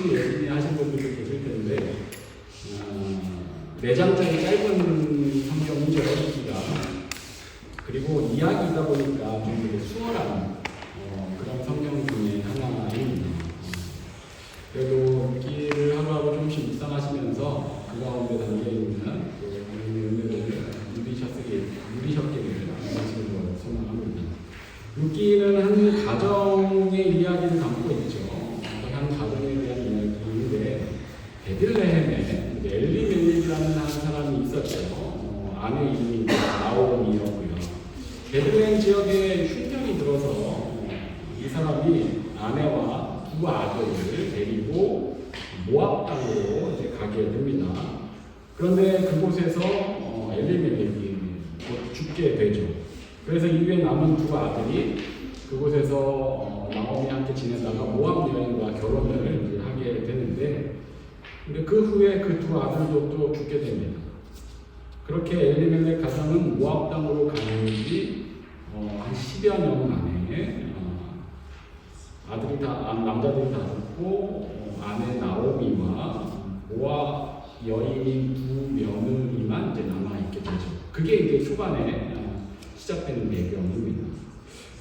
충분히 열심히 하신 분들도 계실 텐데, 4장짜리 짧은 성경이죠, 읽기가. 그리고 이야기이다 보니까 좀 되게 수월한 그런 성경 중에 하나입니다. 그래도 읽기를 하루하루 조금씩 묵상하시면서 그 가운데 담겨있는 은혜를 누리셨기를 말씀으로 소망합니다. 룻기는 한 가정의 이야기를 담고 있죠. 한 가정에 대한 이야기인데, 베들레헴에 엘리멜렉이라는 한 사람이 있었죠. 아내 이름이 나오미였고요. 베들레헴 지역에 흉년이 들어서 이 사람이 아내와 두 아들을 데리고 모압 땅으로 이제 가게 됩니다. 그런데 그곳에서 엘리멜렉이 죽게 되죠. 그래서 이후에 남은 두 아들이 그곳에서 나오미와 함께 지내다가 모압 여인과 결혼을 이제 하게 되는데, 근데 그 후에 그 두 아들도 또 죽게 됩니다. 그렇게 엘리멜렉 가정은 모압 땅으로 가는 지 한 10여 년 만에 아들이 남자들이 다 죽고 아내 나오미와 모압 여인인 두 며느리만 이제 남아있게 되죠. 그게 이제 초반에 시작되는 배경입니다.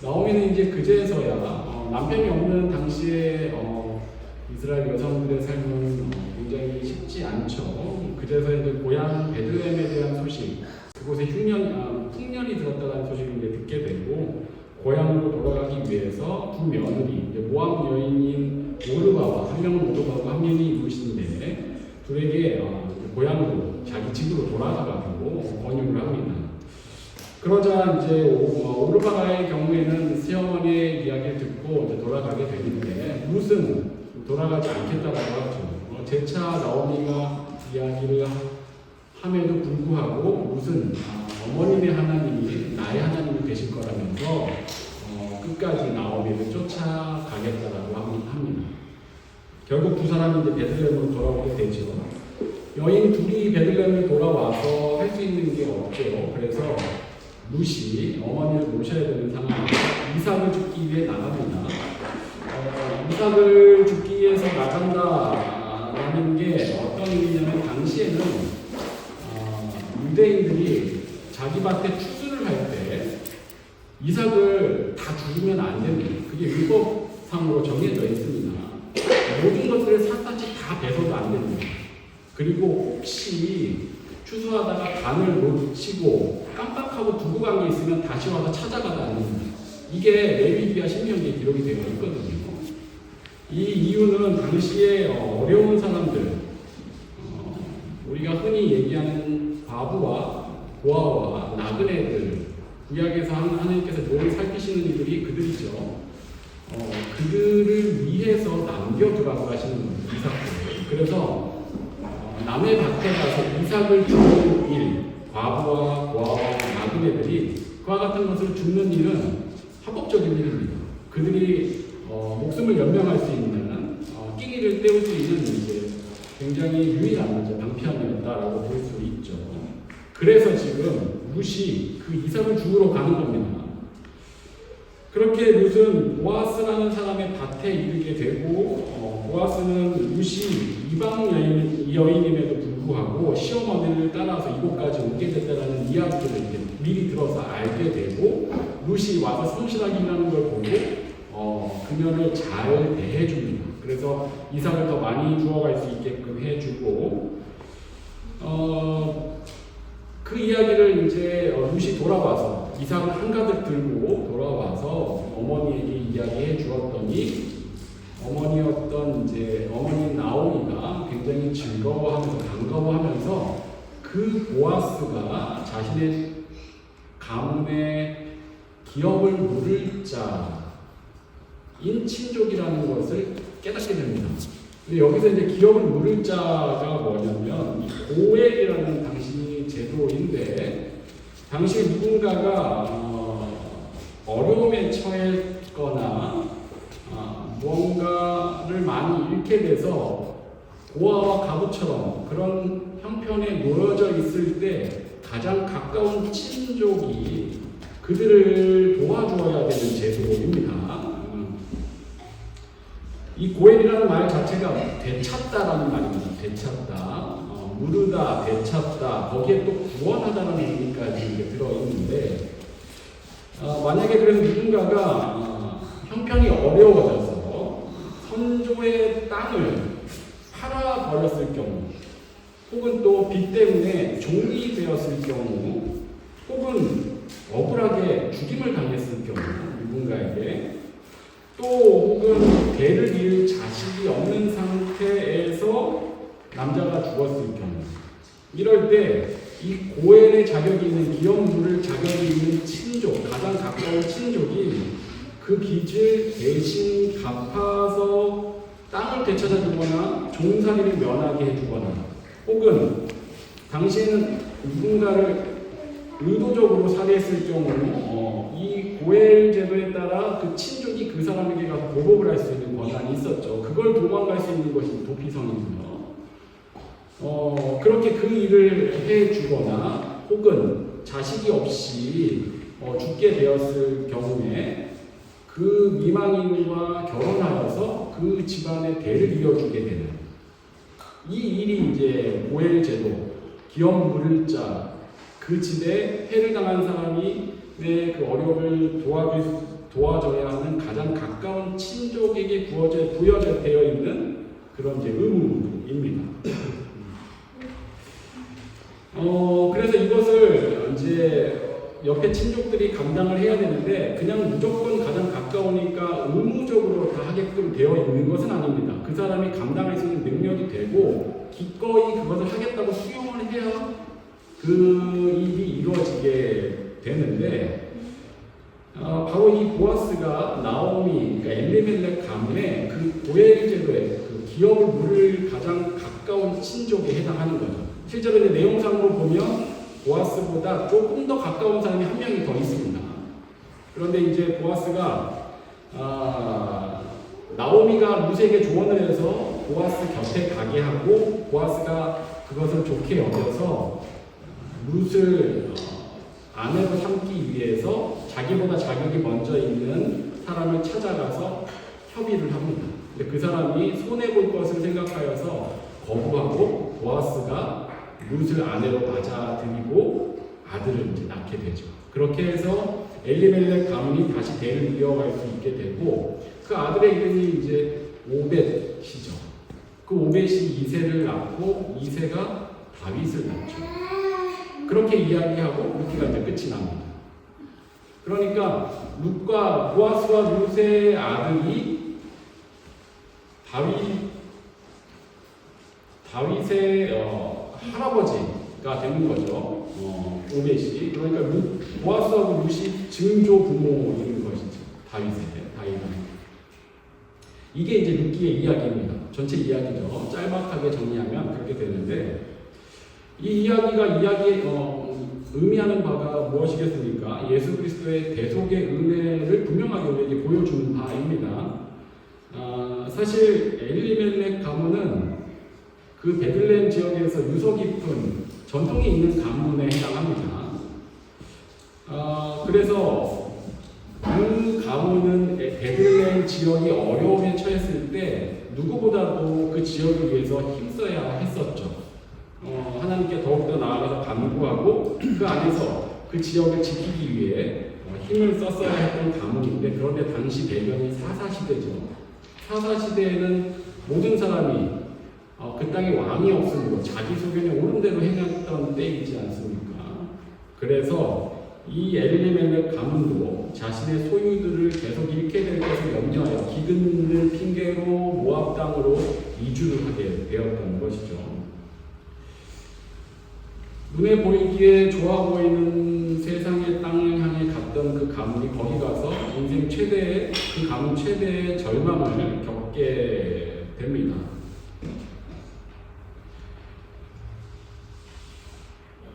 나오미는 이제 그제서야 남편이 없는 당시에 이스라엘 여성들의 삶은 굉장히 쉽지 않죠. 그제서 이제 고향 베들레헴에 대한 소식, 그곳에 풍년이 들었다는 소식을 이제 듣게 되고, 고향으로 돌아가기 위해서 두 며느리, 이제 모압 여인인 오르바와, 한 명은 오르바고 한 명이 루시인데, 둘에게 고향으로, 자기 집으로 돌아가가지고 권유를 합니다. 그러자 이제 오르바의 경우에는 시어머니의 이야기를 듣고 이제 돌아가게 되는데, 룻은 돌아가지 않겠다고 하죠. 재차 나오미가 이야기를 함에도 불구하고 룻은 어머님의 하나님이 나의 하나님이 되실 거라면서 끝까지 나오미를 쫓아가겠다라고 합니다. 결국 두 사람이 이제 베들레헴으로 돌아오게 되죠. 여인 둘이 베들레헴에 돌아와서 할 수 있는 게 없죠. 그래서 룻이 어머니를 모셔야 되는 상황에서 이삭을 죽기 위해 나갑니다. 이삭을 죽기 위해서 나간다라는 게 어떤 의미냐면, 당시에는 유대인들이 자기 밭에 추수를 할 때 이삭을 다 죽이면 안 됩니다. 그게 율법상으로 정해져 있습니다. 모든 것들을 샅샅이 다 베서도 안 됩니다. 그리고 혹시 추수하다가 간을 놓치고 깜빡하고 두고 간 게 있으면 다시 와서 찾아가도 안 됩니다. 이게 레위기와 신명기에 기록이 되어 있거든요. 이 이유는 당시에 어려운 사람들, 우리가 흔히 얘기하는 과부와 고아와 나그네들, 구약에서 하나님께서 늘 살피시는 이들이 그들이죠. 그들을 위해서 남겨두라고 하시는 겁니다. 이삭을. 그래서 남의 밭에 가서 이삭을 주는 일, 과부와 고아와 나그네들이 그와 같은 것을 줍는 일은 합법적인 일입니다. 그들이 목숨을 연명할 수 있는, 끼니를 때울 수 있는 이제 굉장히 유일한 이제 방편이었다라고 볼 수 있죠. 그래서 지금 룻이 그 이삭을 주우러 가는 겁니다. 그렇게 룻은 보아스라는 사람의 밭에 이르게 되고, 보아스는 룻이 이방 여인임에도 불구하고 시어머니를 따라서 이곳까지 오게 됐다라는 이야기를 이제 미리 들어서 알게 되고, 룻이 와서 성실하기라는 걸 보고 그녀를 잘 대해줍니다. 그래서 이삭을 더 많이 주워갈 수 있게끔 해주고, 그 이야기를 이제 룻이 돌아와서 이삭을 한가득 들고 돌아와서 어머니에게 이야기해 주었더니, 어머니 나오미가 굉장히 즐거워하면서 반가워하면서 그 보아스가 자신의 가문의 기업을 물을 자인 친족이라는 것을 깨닫게 됩니다. 근데 여기서 이제 기업을 물을 자가 뭐냐면 고엘이라는 당시 제도인데, 당시 누군가가 어려움에 처했거나 무언가를 많이 잃게 돼서 고아와 가부처럼 그런 형편에 놓여져 있을 때 가장 가까운 친족이 그들을 도와주어야 되는 제도입니다. 이 고엘이라는 말 자체가 되찾다라는 말입니다. 되찾다, 물으다, 되찾다, 거기에 또 구원하다라는 의미까지 들어있는데, 만약에 그래서 누군가가 형편이 어려워져서 선조의 땅을 팔아버렸을 경우, 혹은 또 빚 때문에 종이 되었을 경우, 혹은 억울하게 죽임을 당했을 경우, 누군가에게, 또 혹은 대를 이을 자식이 없는 상태에서 남자가 죽었을 경우, 이럴 때 이 고엘의 자격이 있는, 기업 물을 자격이 있는 친족, 가장 가까운 친족이 그 빚을 대신 갚아서 땅을 되찾아 주거나 종살이를 면하게 해주거나, 혹은 당신은 누군가를 의도적으로 살해했을 경우 이 고엘 제도에 따라 그 친족이 그 사람에게 가서 보복을 할 수 있는 권한이 있었죠. 그걸 도망갈 수 있는 것이 도피성이고요. 그렇게 그 일을 해주거나, 혹은 자식이 없이 죽게 되었을 경우에 그 미망인과 결혼하여서 그 집안의 대를 이어주게 되는 이 일이 이제 고엘 제도, 기업 물을 자, 그 집에 해를 당한 사람이 내 그 어려움을 도와줘야 하는 가장 가까운 친족에게 부여져 되어 있는 그런 이제 의무입니다. 그래서 이것을 이제 옆에 친족들이 감당을 해야 되는데, 그냥 무조건 가장 가까우니까 의무적으로 다 하게끔 되어 있는 것은 아닙니다. 그 사람이 감당할 수 있는 능력이 되고 기꺼이 그것을 하겠다고 수용을 해야 그 일이 이루어지게 되는데, 바로 이 보아스가 나오미, 그러니까 엘리멜렉 가문의 그 고엘 제도의 그 기업을 물을 가장 가까운 친족에 해당하는 거죠. 실제로 이제 내용상으로 보면 보아스보다 조금 더 가까운 사람이 한 명이 더 있습니다. 그런데 이제 보아스가 나오미가 루스에게 조언을 해서 보아스 곁에 가게 하고, 보아스가 그것을 좋게 여겨서 루스를 아내로 삼기 위해서 자기보다 자격이 먼저 있는 사람을 찾아가서 협의를 합니다. 근데 그 사람이 손해볼 것을 생각하여서 거부하고 보아스가 룻을 아내로 맞아들이고 아들을 이제 낳게 되죠. 그렇게 해서 엘리멜렉 가문이 다시 대를 이어갈 수 있게 되고, 그 아들의 이름이 이제 오벳이죠. 그 오벳이 이새를 낳고 이새가 다윗을 낳죠. 그렇게 이야기하고 루트가 이제 끝이 납니다. 그러니까 룻과 보아스와 룻의 아들이 다윗의 할아버지가 되는 거죠. 오벳이. 그러니까 보아스하고 룻이 증조 부모인 것이죠. 다윗은. 이게 이제 룻기의 이야기입니다. 전체 이야기죠. 짤막하게 정리하면 그렇게 되는데, 이 이야기가 의미하는 바가 무엇이겠습니까? 예수 그리스도의 대속의 은혜를 분명하게 우리에게 보여주는 바입니다. 사실 엘리멜렉 가문은 그 베들레헴 지역에서 유서 깊은 전통이 있는 가문에 해당합니다. 그래서 그 가문은 베들레헴 지역이 어려움에 처했을 때 누구보다도 그 지역을 위해서 힘써야 했었죠. 하나님께 더욱더 나아가서 간구하고 그 안에서 그 지역을 지키기 위해 힘을 썼어야 했던 가문인데, 그런데 당시 배경이 사사시대죠. 사사시대에는 모든 사람이 그 땅에 왕이 없으므로 자기 소견에 옳은 대로 행했던 때이지 않습니까? 그래서 이 엘리멜렉 가문도 자신의 소유들을 계속 잃게 될 것을 염려하여 기근을 핑계로 모압 땅으로 이주를 하게 되었던 것이죠. 눈에 보이기에 좋아 보이는 세상의 땅을 향해 갔던 그 가문이 거기 가서 인생 최대의, 그 가문 최대의 절망을 겪게 됩니다.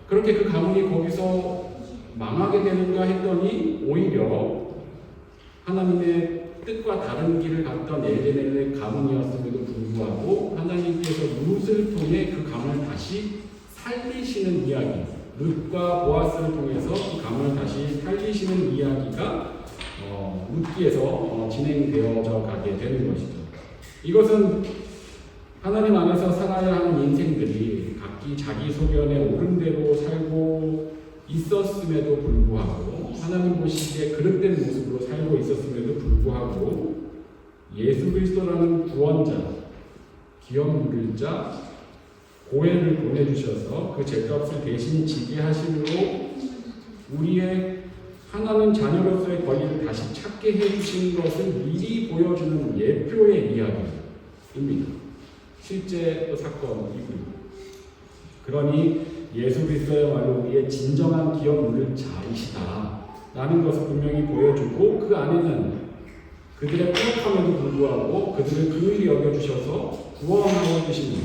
그렇게 그 가문이 거기서 망하게 되는가 했더니 오히려 하나님의 뜻과 다른 길을 갔던 엘리멜렉 가문이었음에도 불구하고 하나님께서 룻을 통해 그 가문을 다시 살리시는 이야기, 룻과 보아스를 통해서 그 가문을 다시 살리시는 이야기가 룻기에서 진행되어져 가게 되는 것이죠. 이것은 하나님 안에서 살아야 하는 인생들이 각기 자기 소견에 옳은 대로 살고 있었음에도 불구하고, 하나님 보시기에 그릇된 모습으로 살고 있었음에도 불구하고, 예수 그리스도라는 구원자, 기업 누릴 자, 고해를 보내주셔서 그 죄값을 대신 지게 하심으로 우리의 하나님 자녀로서의 권리를 다시 찾게 해주신 것을 미리 보여주는 예표의 이야기입니다. 실제 사건이고요. 그러니 예수 그리스도야말로 우리의 진정한 기업 누릴 자이시다 라는 것을 분명히 보여주고, 그 안에는 그들의 부족함에도 불구하고 그들을 긍휼히 여겨주셔서 구원하여 주시는,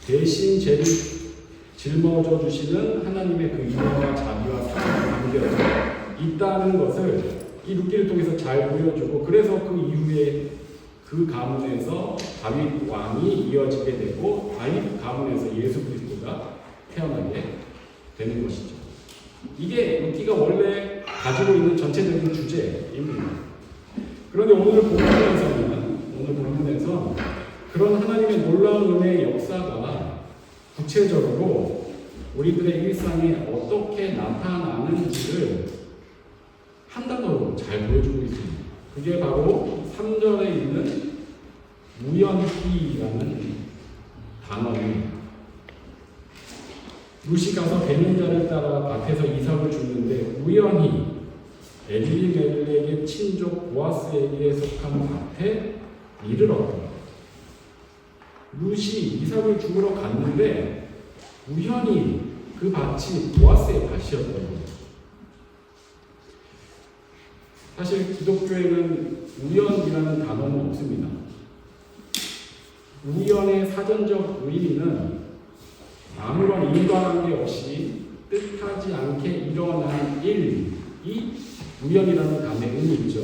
대신 죄를 짊어져 주시는 하나님의 그 인애와 자비와 사랑이 담겨져 있다는 것을 이 룻기를 통해서 잘 보여주고, 그래서 그 이후에 그 가문에서 다윗 왕이 이어지게 되고, 다윗 가문에서 예수 그리스도가 태어나게 되는 것이죠. 이게 룻기가 원래 가지고 있는 전체적인 주제입니다. 그런데 오늘 본문에서 그런 하나님의 놀라운 은혜의 역사가 구체적으로 우리들의 일상에 어떻게 나타나는지를 한 단어로 잘 보여주고 있습니다. 그게 바로 3절에 있는 우연히라는 단어입니다. 룻이 가서 베는 자를 따라 밭에서 이삭을 줍는데 우연히 엘리멜렉의 친족 보아스에게 속한 밭에 이르렀더라. 룻이 이삭을 주우러 갔는데 우연히 그 밭이 보아스의 밭이었던 거예요. 사실 기독교에는 우연이라는 단어는 없습니다. 우연의 사전적 의미는 아무런 인과관계 없이 뜻하지 않게 일어난 일이 우연이라는 단어의 의미있죠.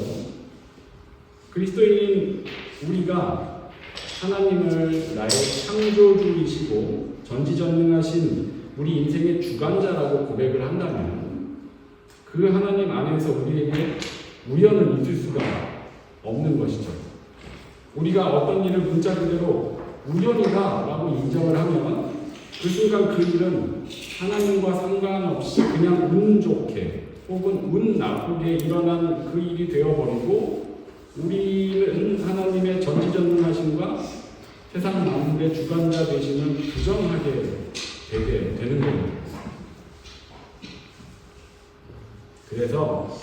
그리스도인인 우리가 하나님을 나의 창조주이시고 전지전능하신 우리 인생의 주관자라고 고백을 한다면, 그 하나님 안에서 우리에게 우연은 있을 수가 없는 것이죠. 우리가 어떤 일을 문자 그대로 우연이다라고 인정을 하면 그 순간 그 일은 하나님과 상관없이 그냥 운 좋게 혹은 운 나쁘게 일어난 그 일이 되어버리고, 우리는 하나님의 전지전능하심과 세상 만물의 주관자 되시는 부정하게 되게 되는 겁니다. 그래서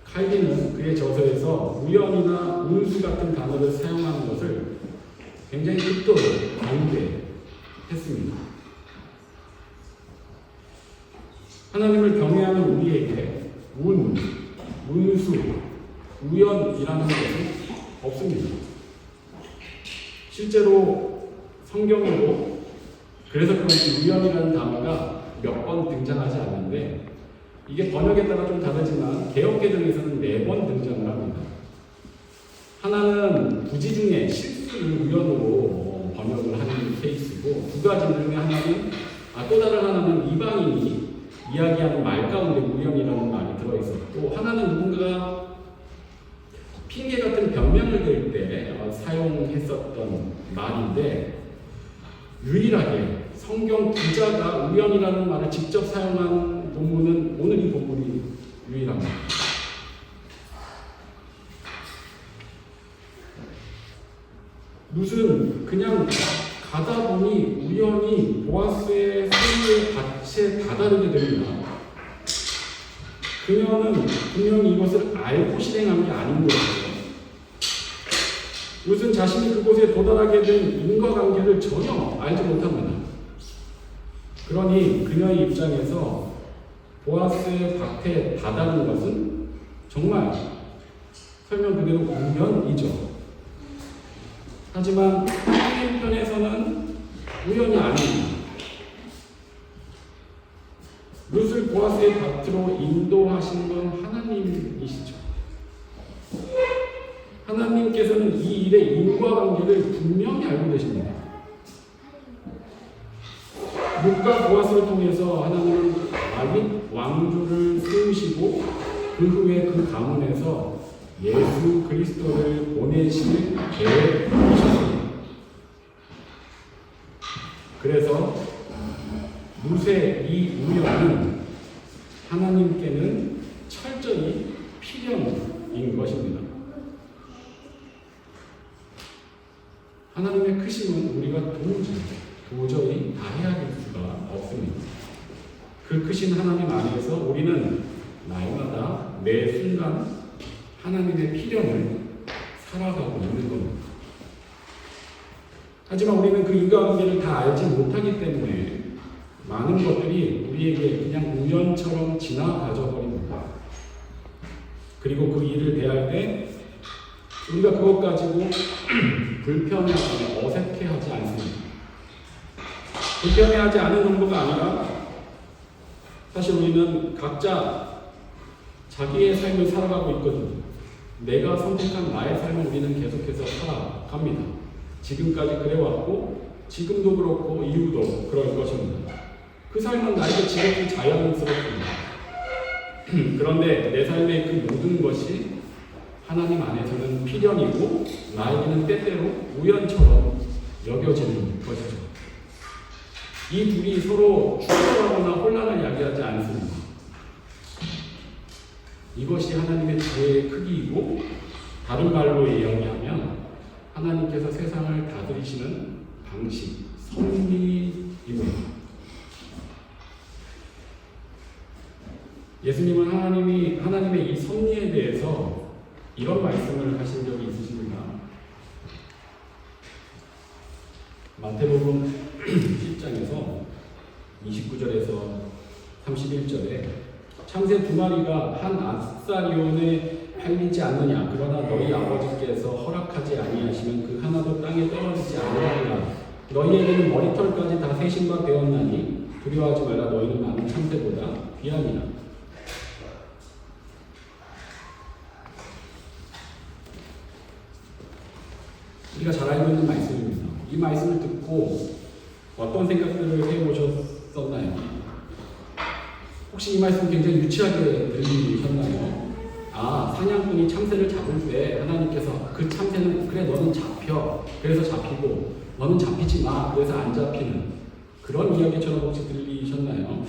칼빈은 그의 저서에서 우연이나 운수 같은 단어를 사용하는 것을 굉장히 극도로 경계했습니다. 하나님을 경외하는 우리에게 운수, 우연이라는 것은 없습니다. 실제로 성경에도 그래서 그런지 우연이라는 단어가 몇 번 등장하지 않는데, 이게 번역에 따라 좀 다르지만 개역개정에서는 4번 등장을 합니다. 하나는 부지 중에 실수를 우연으로 번역을 하는 케이스고, 두 가지 중에 하나는 또 다른 하나는 이방인이 이야기하는 말 가운데 우연이라는 말이 들어있었고, 하나는 누군가가 핑계 같은 변명을 댈 때 사용했었던 말인데, 유일하게 성경 기자가 우연이라는 말을 직접 사용한 본문은 오늘 이 본문이 유일합니다. 룻은 그냥 가다 보니 우연히 보아스의 소유의 밭에 다다르게 됩니다. 그녀는 분명히 이것을 알고 실행한 게 아닌 거예요. 룻은 자신이 그곳에 도달하게 된 인과관계를 전혀 알지 못합니다. 그러니 그녀의 입장에서 보아스의 밭에 다다른 것은 정말 설명 그대로 우연이죠. 하지만 하나님 편에서는 우연이 아닙니다. 룻을 보아스의 밭으로 인도하신 건 하나님이시죠. 하나님께서는 이 일의 인과관계를 분명히 알고 계십니다. 룻과 보아스를 통해서 하나님은 다윗 왕조를 세우시고 그 후에 그 가문에서 예수 그리스도를 보내실 계획이셨습니다. 이곳에 이 우연은 하나님께는 철저히 필연인 것입니다. 하나님의 크심은 우리가 도저히 다 헤아릴 수가 없습니다. 그 크신 하나님 안에서 우리는 날마다 매 순간 하나님의 필연을 살아가고 있는 겁니다. 하지만 우리는 그 인과관계를 다 알지 못하기 때문에 많은 것들이 우리에게 그냥 우연처럼 지나가져 버립니다. 그리고 그 일을 대할 때 우리가 그것 가지고 불편해하거나 어색해하지 않습니다. 불편해하지 않은 정도가 아니라 사실 우리는 각자 자기의 삶을 살아가고 있거든요. 내가 선택한 나의 삶을 우리는 계속해서 살아갑니다. 지금까지 그래왔고 지금도 그렇고 이후도 그럴 것입니다. 그 삶은 나에게 지극히 자연스럽습니다. 그런데 내 삶의 그 모든 것이 하나님 안에서는 필연이고 나에게는 때때로 우연처럼 여겨지는 것이죠. 이 둘이 서로 충돌하거나 혼란을 야기하지 않습니다. 이것이 하나님의 지혜의 크기이고 다른 말로 이야기하면 하나님께서 세상을 다스리시는 방식, 섭리입니다. 예수님은 하나님의 이 섭리에 대해서 이런 말씀을 하신 적이 있으십니까? 마태복음 10장에서 29절에서 31절에 창새 두 마리가 한 아사리온에 팔리지 않느냐 그러나 너희 아버지께서 허락하지 아니하시면 그 하나도 땅에 떨어지지 아니하리라. 너희에게는 머리털까지 다 세신 바 되었나니 두려워하지 말라. 너희는 많은 창새보다 귀하니라. 우리가 잘 알고 있는 말씀입니다. 이 말씀을 듣고 어떤 생각들을 해보셨었나요? 혹시 이 말씀 굉장히 유치하게 들리셨나요? 사냥꾼이 참새를 잡을 때 하나님께서 그 참새는 그래 너는 잡혀 그래서 잡히고 너는 잡히지 마 그래서 안 잡히는 그런 이야기처럼 혹시 들리셨나요?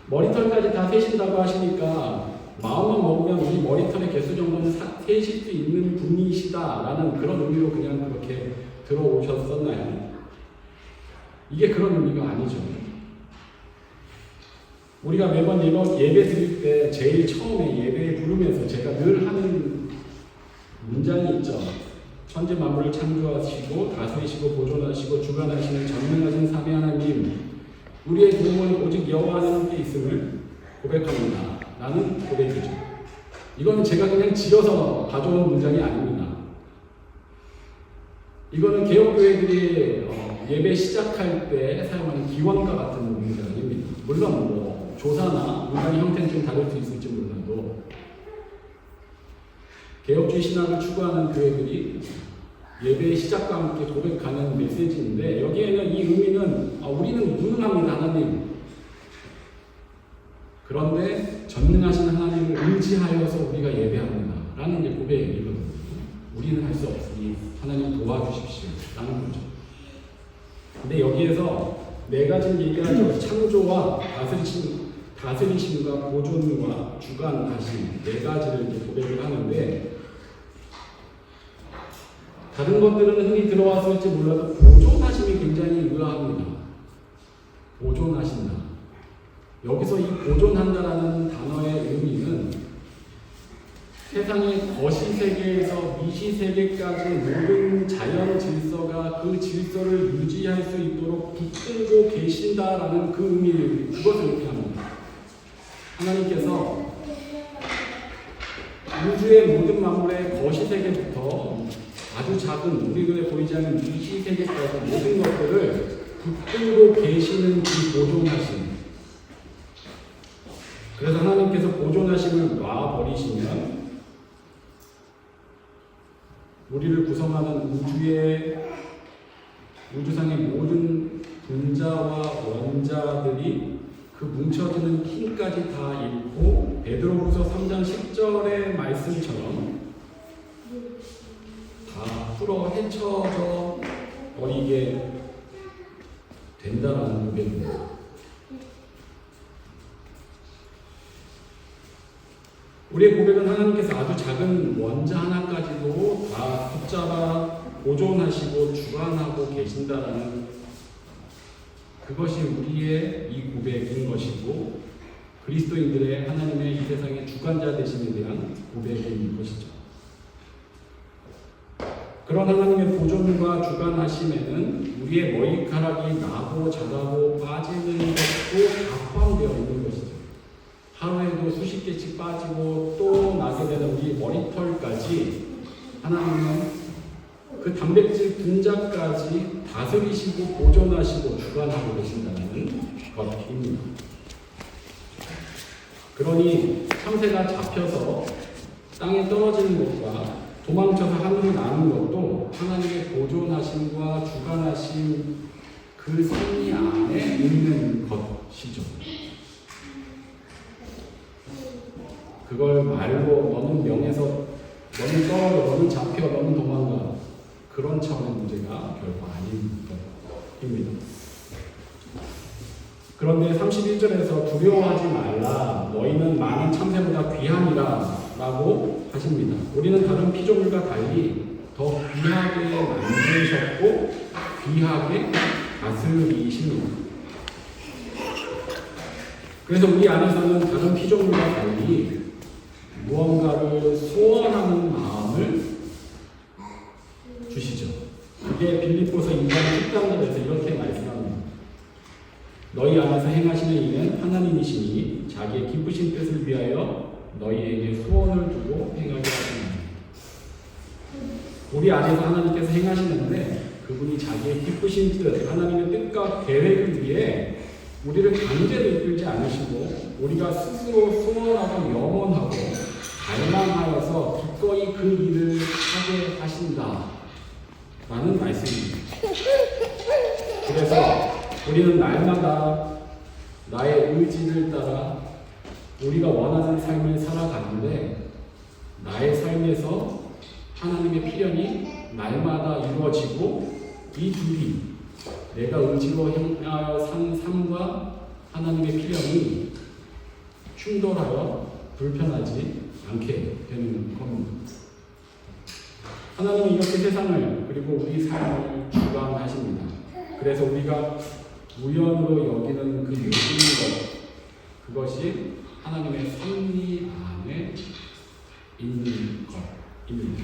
머리털까지 다 세신다고 하시니까 마음만 먹으면 우리 머리털의 개수 정도는 세실 수 있는 분이시다라는 그런 의미로 그냥 그렇게 들어오셨었나요? 이게 그런 의미가 아니죠. 우리가 매번 예배 드릴 때 제일 처음에 예배에 부르면서 제가 늘 하는 문장이 있죠. 천지 만물을 창조하시고 다스리시고 보존하시고 주관하시는 전능하신 삼위 하나님, 우리의 도움은 오직 여호와 하나님께 있음을 고백합니다. 라는 고백이죠. 이거는 제가 그냥 지어서 가져온 문장이 아닙니다. 이거는 개혁교회들이 예배 시작할 때 사용하는 기원과 같은 문장입니다. 물론 조사나 문장의 형태는 좀 다를 수 있을지 몰라도 개혁주의 신학을 추구하는 교회들이 예배의 시작과 함께 고백하는 메시지인데 여기에는 이 의미는 우리는 무능합니다. 하나님. 그런데 전능하신 하나님을 의지하여서 우리가 예배합니다. 라는 이제 고백이거든요. 우리는 할 수 없으니 하나님 도와주십시오. 라는 거죠. 근데 여기에서 네 가지를 얘기하죠. 창조와 다스리심과 보존과 주관하심 네 가지를 이제 고백을 하는데 다른 것들은 흔히 들어왔을지 몰라도 보존하심이 굉장히 의아합니다. 보존하신다. 여기서 이 보존한다라는 단어의 의미는 세상의 거시세계에서 미시세계까지 모든 자연 질서가 그 질서를 유지할 수 있도록 붙들고 계신다라는 그 의미를 그것을 의미합니다. 하나님께서 우주의 모든 만물의 거시세계부터 아주 작은 우리 눈에 보이지 않는 미시세계까지 모든 것들을 붙들고 계시는 그 보존하심. 그래서 하나님께서 보존하심을 놔버리시면 우리를 구성하는 우주상의 모든 분자와 원자들이 그 뭉쳐지는 힘까지 다 잃고 베드로후서 3장 10절의 말씀처럼 다 풀어 헤쳐져 버리게 된다라는 고백입니다. 우리의 고백은 하나님께서 아주 작은 원자 하나까지도 다 붙잡아 보존하시고 주관하고 계신다라는 그것이 우리의 이 고백인 것이고 그리스도인들의 하나님의 이 세상의 주관자 되심에 대한 고백인 것이죠. 그런 하나님의 보존과 주관하심에는 우리의 머리카락이 나고 자라고 빠지는 것도 다 포함되어 있는 것이죠. 하루에도 수십 개씩 빠지고 또 나게 되는 우리 머리털까지 하나님은 그 단백질 분자까지 다스리시고 보존하시고 주관하고 계신다는 것입니다. 그러니 참새가 잡혀서 땅에 떨어지는 것과 도망쳐서 하늘을 나는 것도 하나님의 보존하심과 주관하심 그 섭리 안에 있는 것이죠. 그걸 말로 너는 명에서 너는 떨어져, 너는 잡혀, 너는 도망가 그런 차원의 문제가 결코 아닌 것입니다. 그런데 31절에서 두려워하지 말라 너희는 많은 참새보다 귀하니라 라고 하십니다. 우리는 다른 피조물과 달리 더 귀하게 만드셨고 귀하게 다스리십니다. 그래서 우리 안에서는 다른 피조물과 달리 무언가를 소원하는 마음을 주시죠. 그게 빌립보서 2장 13절에서 이렇게 말씀합니다. 너희 안에서 행하시는 이는 하나님이시니 자기의 기쁘신 뜻을 위하여 너희에게 소원을 두고 행하게 하십니다. 우리 안에서 하나님께서 행하시는데 그분이 자기의 기쁘신 뜻, 하나님의 뜻과 계획을 위해 우리를 강제로 이끌지 않으시고 우리가 스스로 소원하고 염원하고 갈망하여서 기꺼이 그 일을 하게 하신다 라는 말씀입니다. 그래서 우리는 날마다 나의 의지를 따라 우리가 원하는 삶을 살아가는데 나의 삶에서 하나님의 필연이 날마다 이루어지고 이 둘이 내가 의지로 행하여 산 삶과 하나님의 필연이 충돌하여 불편하지 않게 되는 겁니다. 하나님은 이렇게 세상을 그리고 우리 삶을 주관하십니다. 그래서 우리가 우연으로 여기는 그 모든 것 그것이 하나님의 섭리 안에 있는 것입니다.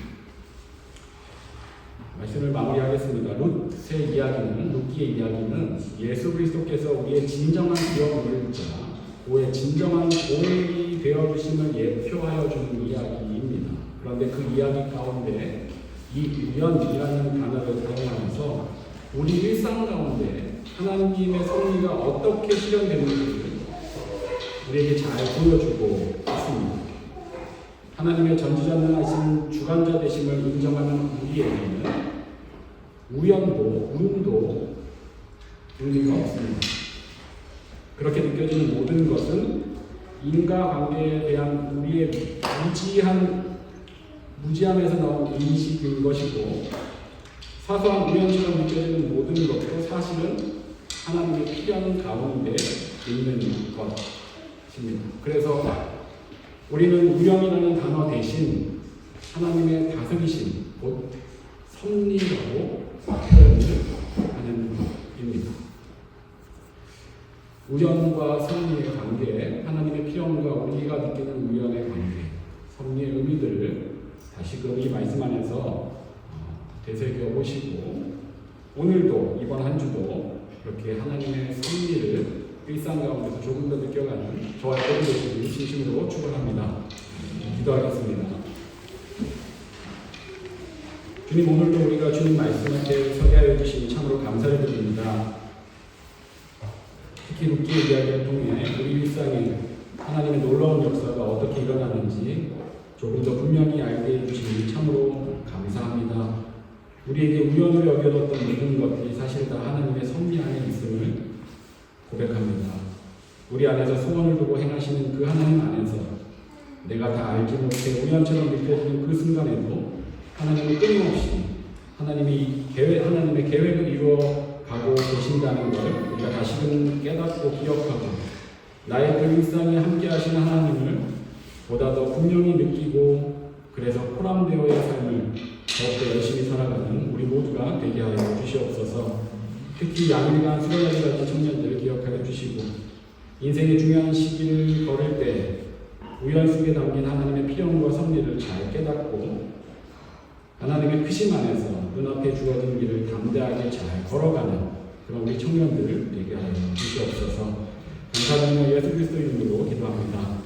말씀을 마무리하겠습니다. 룻의 이야기는 룻기의 이야기는 예수 그리스도께서 우리의 진정한 기업 누릴자 그의 진정한 보혈이 되어주심을 예표하여 주는 이야기입니다. 그런데 그 이야기 가운데 이 우연이라는 단어를 사용하면서 우리 일상 가운데 하나님의 섭리가 어떻게 실현되는지를 우리에게 잘 보여주고 있습니다. 하나님의 전지전능하신 주관자 되심을 인정하는 우리에게는 우연도 운도 의미가 없습니다. 그렇게 느껴지는 모든 것은 인과관계에 대한 우리의 무지함에서 나온 인식인 것이고 사소한 우연처럼 느껴지는 모든 것도 사실은 하나님의 필요한 가운데 있는 것입니다. 그래서 우리는 우연이라는 단어 대신 하나님의 다스리심, 곧 섭리라고 표현을 하는 것입니다. 우연과 섭리의 관계, 하나님의 필요함과 우리가 느끼는 우연의 관계, 섭리의 의미들을 다시금 이 말씀 안에서 되새겨 보시고 오늘도 이번 한 주도 그렇게 하나님의 섭리를 일상 가운데서 조금 더 느껴가는 저와 여러분 되시길 진심으로 축원합니다. 기도하겠습니다. 주님 오늘도 우리가 주님 말씀을 소개하여 주시니 참으로 감사를 드립니다. 특히 룻기의 이야기를 통해 우리 일상에 하나님의 놀라운 역사가 어떻게 일어나는지 조금 더 분명히 알게 해주시니 참으로 감사합니다. 우리에게 우연으로 여겨졌던 모든 것들이 사실 다 하나님의 섭리 안에 있음을 고백합니다. 우리 안에서 소원을 두고 행하시는 그 하나님 안에서 내가 다 알지 못해 우연처럼 느껴지는 그 순간에도 하나님은 끊임없이 하나님의 계획을 이루어가고 계신다는 걸 우리가 다시금 깨닫고 기억하고 나의 그 일상에 함께 하시는 하나님을 보다 더 분명히 느끼고 그래서 포함되어야 삶을 더욱더 열심히 살아가는 우리 모두가 되게 하여 주시옵소서. 특히 양일간 수련회를 가진 청년들을 기억하여 주시고 인생의 중요한 시기를 걸을 때 우연 속에 담긴 하나님의 필요함과 섭리를 잘 깨닫고 하나님의 크심 안에서 눈앞에 주어진 길을 담대하게 잘 걸어가는 그런 우리 청년들을 되게 하여 주시옵소서. 감사드리며 예수 그리스도 이름으로 기도합니다.